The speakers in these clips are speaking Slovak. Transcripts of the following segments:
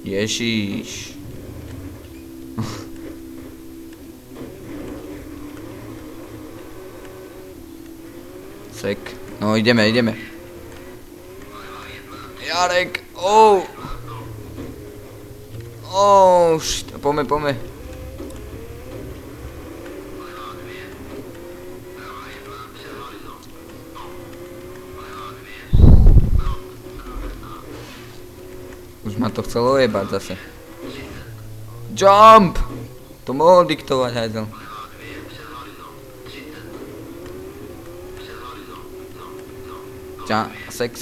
Ježiš. Sek. No ideme. Jarek, poďme. Už ma to chcelo ojebať zase. Jump! To mohol diktovať, hajzel. Sek.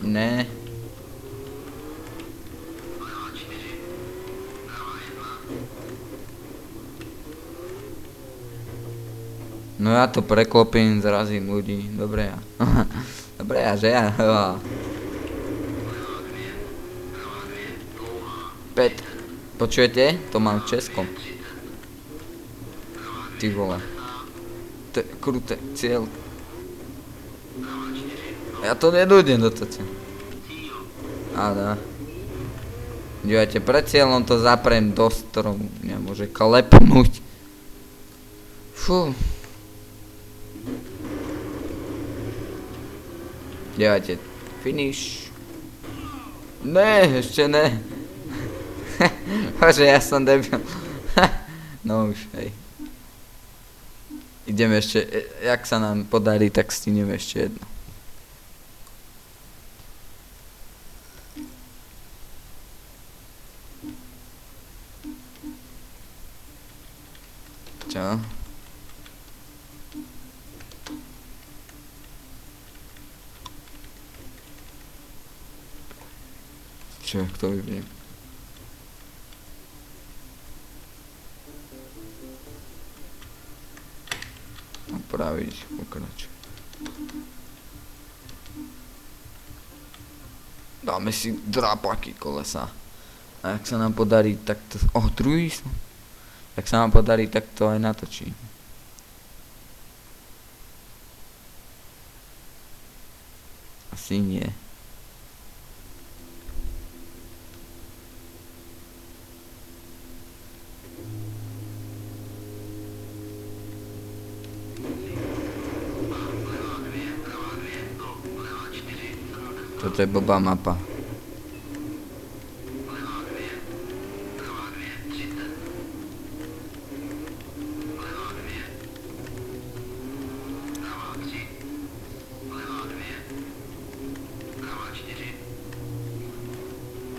Ne. No ja to preklopím, zrazím ľudí. Dobre ja. Dobre ja, že ja. Počujete? To mám v českom. Ty vole. To je kruté, cieľ. Ja to nedojdem do toho. Áno. Dívajte, pred cieľom to zaprem do stromu. Mňa môže klepnúť. Fú. Dívajte, finish. Ne, ešte ne. Bože, ja som debil. No už, hej. Ideme ešte, jak sa nám podarí, tak stineme ešte jedno. Čo? Čo, kto vyviem? Opraviť, pokračuj. Dáme si drápaky kolesa. A jak sa nám podarí, tak to... druhý som. Jak sa nám podarí, tak to aj natočím. Asi nie. Toto je blbá mapa.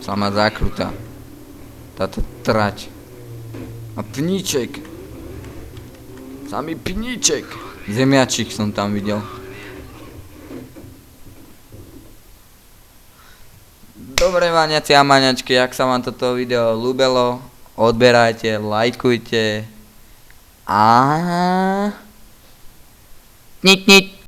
Sama zakrutá. Táto trať. A pníček. Samý pníček. Zemiačik som tam videl. Dobre váňaci a maňačky, ak sa vám toto video ľúbilo, odberajte, lajkujte a... Nit.